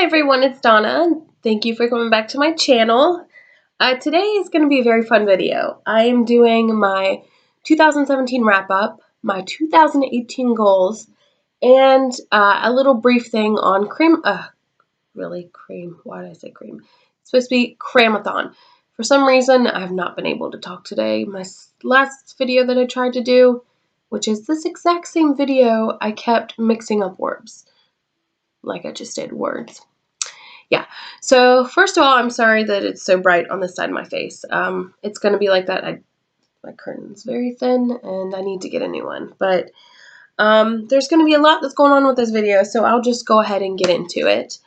everyone, it's Donna. Thank you for coming back to my channel. Today is going to be a very fun video. I am doing my 2017 wrap-up, my 2018 goals, and a little brief thing on why did I say cream? It's supposed to be Cramathon. For some reason, I've not been able to talk today. My last video that I tried to do, which is this exact same video, I kept mixing up words. Like I just did words. Yeah, so first of all, I'm sorry that it's so bright on this side of my face. It's going to be like that. My curtain's very thin, and I need to get a new one. But there's going to be a lot that's going on with this video, so I'll just go ahead and get into it.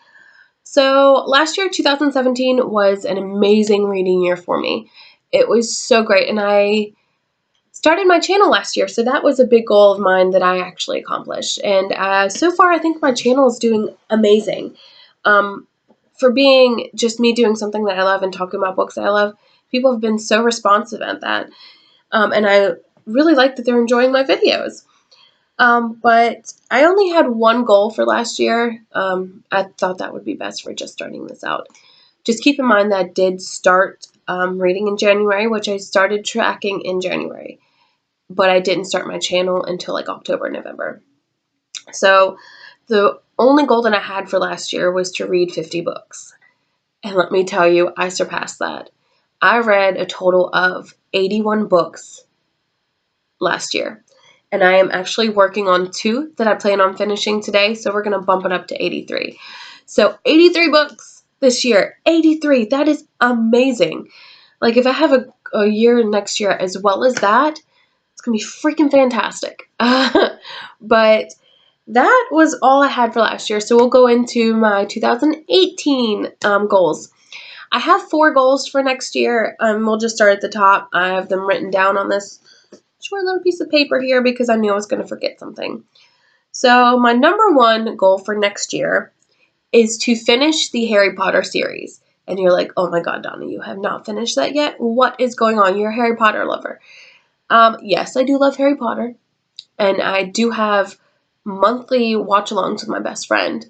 So last year, 2017, was an amazing reading year for me. It was so great, and I started my channel last year, so that was a big goal of mine that I actually accomplished. And so far, I think my channel is doing amazing. For being just me doing something that I love and talking about books that I love, people have been so responsive at that. And I really like that they're enjoying my videos. But I only had one goal for last year. I thought that would be best for just starting this out. Just keep in mind that I did start reading in January, which I started tracking in January. But I didn't start my channel until like October, November. So the only goal that I had for last year was to read 50 books. And let me tell you, I surpassed that. I read a total of 81 books last year. And I am actually working on 2 that I plan on finishing today. So we're going to bump it up to 83. So 83 books this year. 83. That is amazing. Like if I have a year next year as well as that, it's going to be freaking fantastic. But that was all I had for last year. So we'll go into my 2018 goals. I have 4 goals for next year. We'll just start at the top. I have them written down on this short little piece of paper here because I knew I was going to forget something. So my number 1 goal for next year is to finish the Harry Potter series. And you're like, oh my God, Donna, you have not finished that yet? What is going on? You're a Harry Potter lover. Yes, I do love Harry Potter. And I do have monthly watch-alongs with my best friend.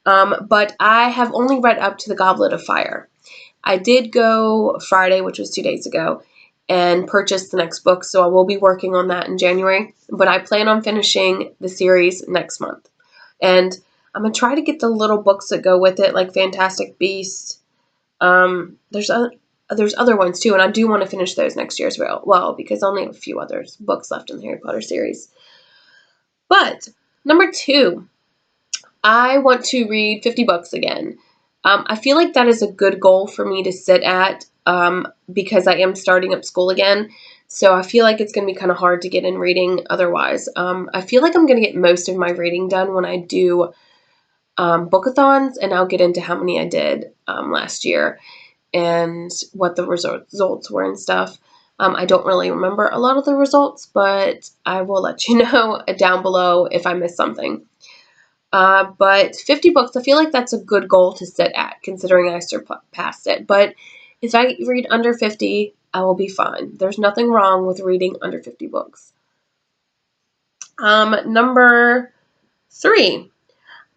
But I have only read up to the Goblet of Fire. I did go Friday, which was 2 days ago, and purchase the next book, so I will be working on that in January. But I plan on finishing the series next month. And I'm going to try to get the little books that go with it, like Fantastic Beasts. There's other ones too, and I do want to finish those next year as well, because I only have a few other books left in the Harry Potter series. But number 2, I want to read 50 books again. I feel like that is a good goal for me to sit at because I am starting up school again. So I feel like it's going to be kind of hard to get in reading otherwise. I feel like I'm going to get most of my reading done when I do bookathons, and I'll get into how many I did last year and what the results were and stuff. I don't really remember a lot of the results, but I will let you know down below if I missed something. But 50 books, I feel like that's a good goal to sit at, considering I surpassed it. But if I read under 50, I will be fine. There's nothing wrong with reading under 50 books. Number 3,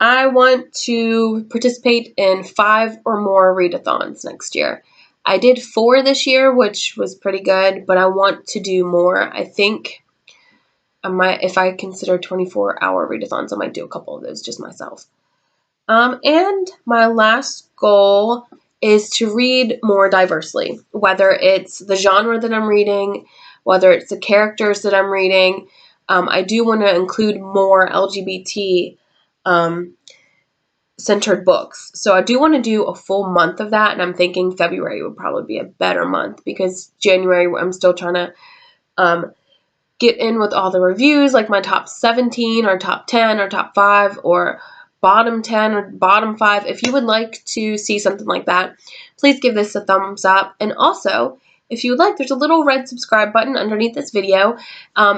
I want to participate in 5 or more readathons next year. I did 4 this year, which was pretty good, but I want to do more. I think if I consider 24-hour readathons, I might do a couple of those just myself. And my last goal is to read more diversely, whether it's the genre that I'm reading, whether it's the characters that I'm reading. I do want to include more LGBT centered books. So I do want to do a full month of that, and I'm thinking February would probably be a better month because January I'm still trying to get in with all the reviews, like my top 17 or top 10 or top 5 or bottom 10 or bottom 5. If you would like to see something like that, please give this a thumbs up. And also, if you would like, there's a little red subscribe button underneath this video.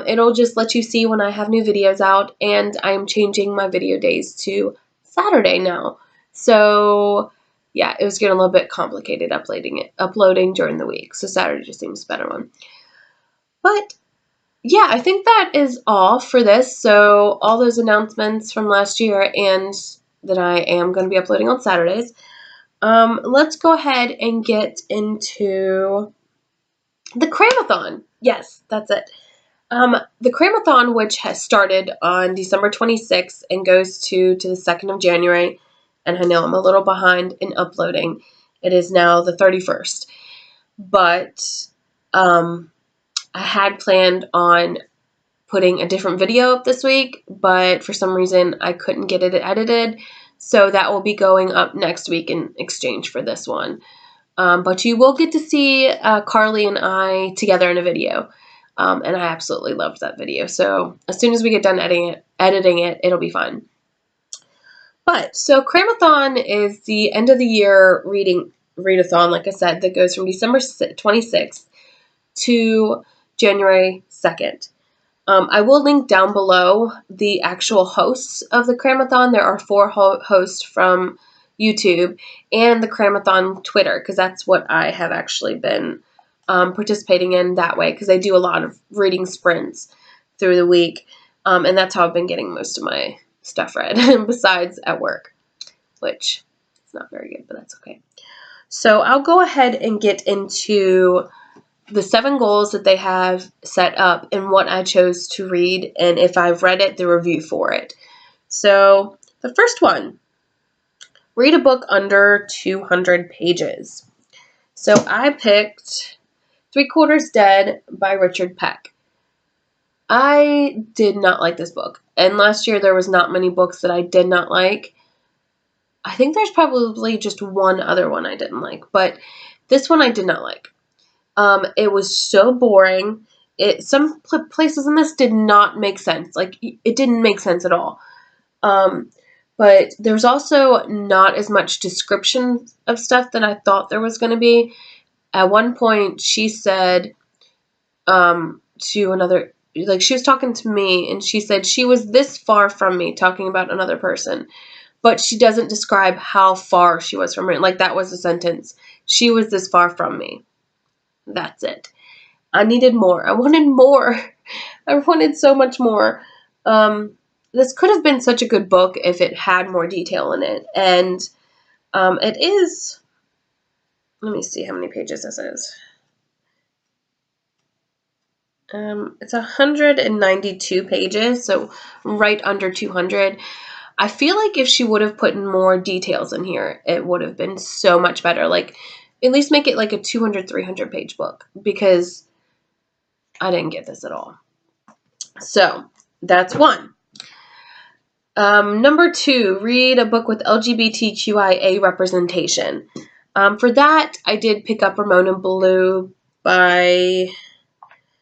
It'll just let you see when I have new videos out, and I'm changing my video days to Saturday now. So yeah, it was getting a little bit complicated uploading during the week. So Saturday just seems a better one. But yeah, I think that is all for this. So all those announcements from last year and that I am going to be uploading on Saturdays. Let's go ahead and get into the Cramathon. Yes, that's it. The Cramathon, which has started on December 26th and goes to the 2nd of January, and I know I'm a little behind in uploading. It is now the 31st. But I had planned on putting a different video up this week, but for some reason I couldn't get it edited, so that will be going up next week in exchange for this one. But you will get to see Carly and I together in a video, and I absolutely loved that video, so as soon as we get done editing it, it'll be fun. But, so Cramathon is the end of the year readathon, like I said, that goes from December 26th to January 2nd. I will link down below the actual hosts of the Cramathon. There are 4 hosts from YouTube and the Cramathon Twitter, because that's what I have actually been participating in that way, because I do a lot of reading sprints through the week, and that's how I've been getting most of my stuff read, besides at work, which is not very good, but that's okay. So I'll go ahead and get into the 7 goals that they have set up and what I chose to read, and if I've read it, the review for it. So the first one, read a book under 200 pages. So I picked 3/4 Dead by Richard Peck. I did not like this book, and last year there was not many books that I did not like. I think there's probably just one other one I didn't like, but this one I did not like. It was so boring. Some places in this did not make sense. Like, it didn't make sense at all. But there's also not as much description of stuff that I thought there was going to be. At one point, she said to another, like, she was talking to me, and she said she was this far from me, talking about another person. But she doesn't describe how far she was from her. Like, that was the sentence. She was this far from me. That's it. I needed more. I wanted more. I wanted so much more. This could have been such a good book if it had more detail in it. And it is, let me see how many pages this is. It's 192 pages, so right under 200. I feel like if she would have put more details in here, it would have been so much better. Like, at least make it like a 200, 300 page book, because I didn't get this at all. So that's one. Number 2, read a book with LGBTQIA representation. For that, I did pick up Ramona Blue by,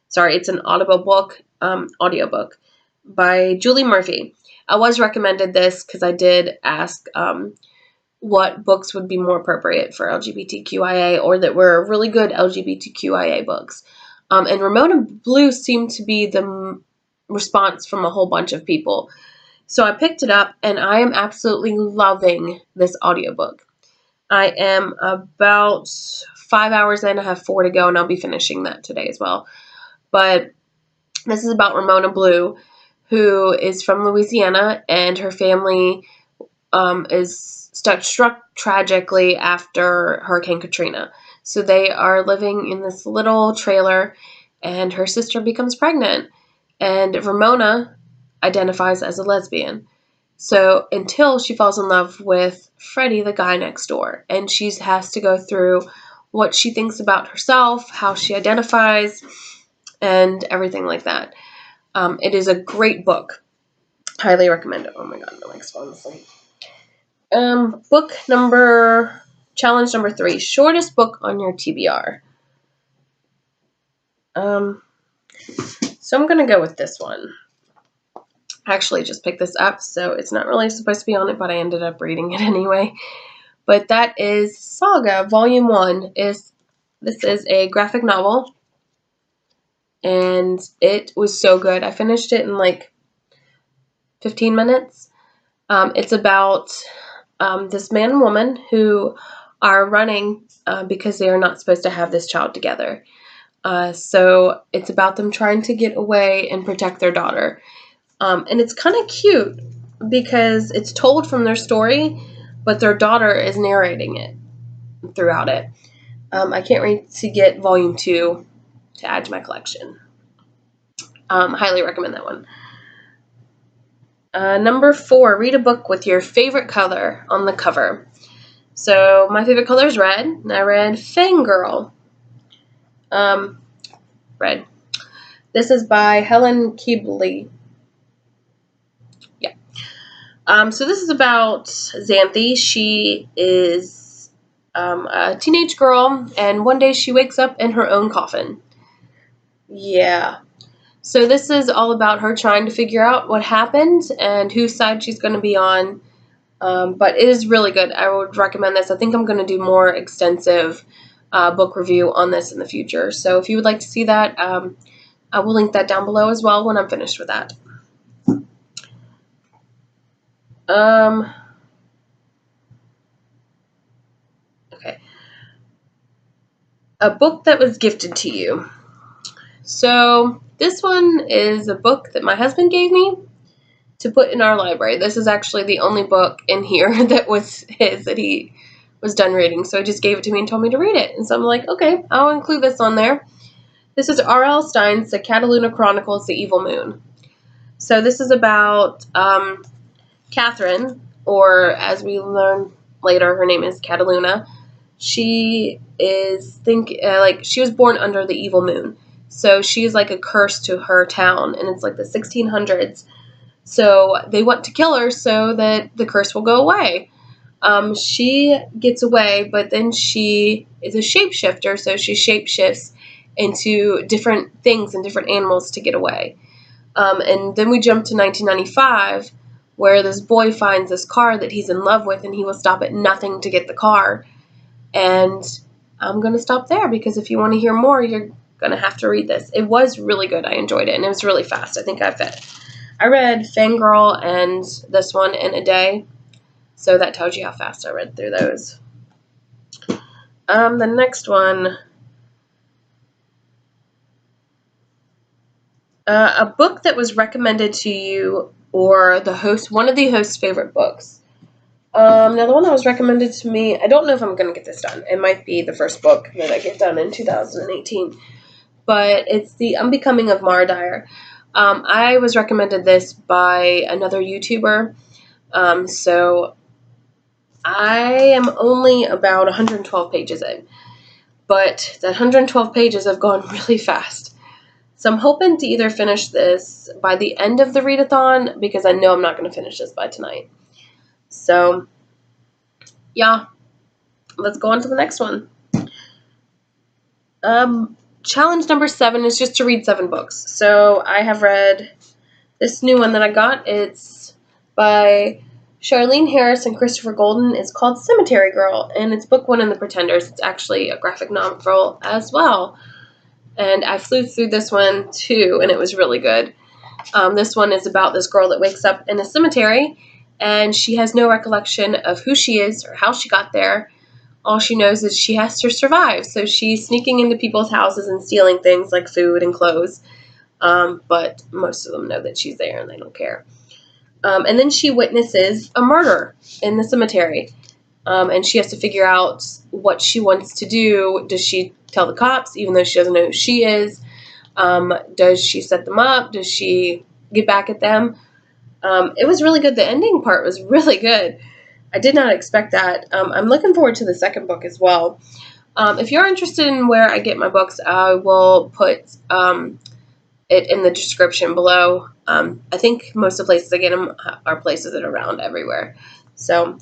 sorry, it's an audiobook by Julie Murphy. I was recommended this because I did ask what books would be more appropriate for LGBTQIA, or that were really good LGBTQIA books. And Ramona Blue seemed to be the response from a whole bunch of people. So I picked it up, and I am absolutely loving this audiobook. I am about 5 hours in. I have 4 to go, and I'll be finishing that today as well. But this is about Ramona Blue, who is from Louisiana, and her family is struck tragically after Hurricane Katrina. So they are living in this little trailer, and her sister becomes pregnant, and Ramona identifies as a lesbian. So until she falls in love with Freddie, the guy next door, and she has to go through what she thinks about herself, how she identifies, and everything like that. It is a great book. Highly recommend it. Oh my god, my mic's falling asleep. Challenge number 3, shortest book on your TBR. So I'm going to go with this one. I actually just picked this up, so it's not really supposed to be on it, but I ended up reading it anyway. But that is Saga, Volume 1. This is a graphic novel, and it was so good. I finished it in like 15 minutes. It's about this man and woman who are running because they are not supposed to have this child together. So it's about them trying to get away and protect their daughter. And it's kind of cute. because it's told from their story, but their daughter is narrating it throughout it. I can't wait to get volume 2 to add to my collection. Highly recommend that one. Number 4, read a book with your favorite color on the cover. So my favorite color is red, and I read Fangirl. Red. This is by Helen Kebley. Yeah. So this is about Xanthi. She is a teenage girl, and one day she wakes up in her own coffin. Yeah. So this is all about her trying to figure out what happened and whose side she's going to be on. But it is really good. I would recommend this. I think I'm going to do more extensive book review on this in the future. So if you would like to see that, I will link that down below as well when I'm finished with that. Okay. A book that was gifted to you. So this one is a book that my husband gave me to put in our library. This is actually the only book in here that was his that he was done reading. So he just gave it to me and told me to read it. And so I'm like, okay, I'll include this on there. This is R.L. Stein's The Cataluna Chronicles, The Evil Moon. So this is about Catherine, or as we learn later, her name is Cataluna. She is she was born under the evil moon. So she's like a curse to her town, and it's like the 1600s. So they want to kill her so that the curse will go away. She gets away, but then she is a shapeshifter, so she shapeshifts into different things and different animals to get away. And then we jump to 1995, where this boy finds this car that he's in love with, and he will stop at nothing to get the car. And I'm going to stop there, because if you want to hear more, you're going to have to read this. It was really good. I enjoyed it, and it was really fast. I think I read Fangirl and this one in a day, so that tells you how fast I read through those. The next one, a book that was recommended to you, or one of the host's favorite books. Now the one that was recommended to me, I don't know if I'm going to get this done. It might be the first book that I get done in 2018, but it's The Unbecoming of Mara Dyer. I was recommended this by another YouTuber, so I am only about 112 pages in, but that 112 pages have gone really fast. So I'm hoping to either finish this by the end of the readathon, because I know I'm not going to finish this by tonight. So, yeah, let's go on to the next one. Challenge number 7 is just to read 7 books. So I have read this new one that I got. It's by Charlene Harris and Christopher Golden. It's called Cemetery Girl, and it's book 1 in the Pretenders. It's actually a graphic novel as well. And I flew through this one too, and it was really good. This one is about this girl that wakes up in a cemetery, and she has no recollection of who she is or how she got there. All she knows is she has to survive. So she's sneaking into people's houses and stealing things like food and clothes. But most of them know that she's there and they don't care. And then she witnesses a murder in the cemetery. And she has to figure out what she wants to do. Does she tell the cops, even though she doesn't know who she is? Does she set them up? Does she get back at them? It was really good. The ending part was really good. I did not expect that. I'm looking forward to the second book as well. If you're interested in where I get my books, I will put it in the description below. I think most of the places I get them are places that are around everywhere. So,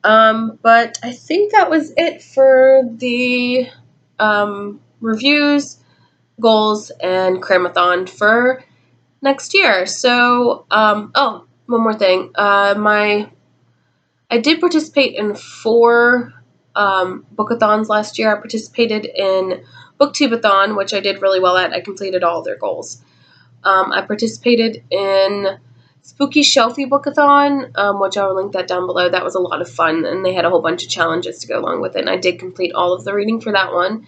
but I think that was it for the reviews, goals, and Cramathon for next year. So, oh, one more thing. I did participate in 4 bookathons last year. I participated in Booktubeathon, which I did really well at. I completed all their goals. I participated in Spooky Shelfie Bookathon, which I will link that down below. That was a lot of fun, and they had a whole bunch of challenges to go along with it, and I did complete all of the reading for that one.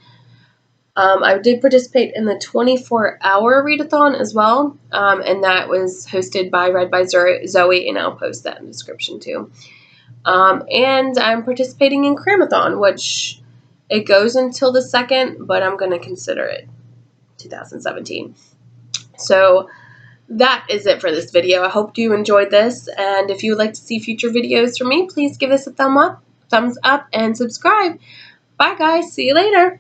I did participate in the 24-hour readathon as well, and that was hosted by Read by Zoe, and I'll post that in the description too. And I'm participating in Cramathon, which it goes until the 2nd, but I'm going to consider it 2017. So that is it for this video. I hope you enjoyed this, and if you would like to see future videos from me, please give this a thumbs up, and subscribe. Bye guys, see you later.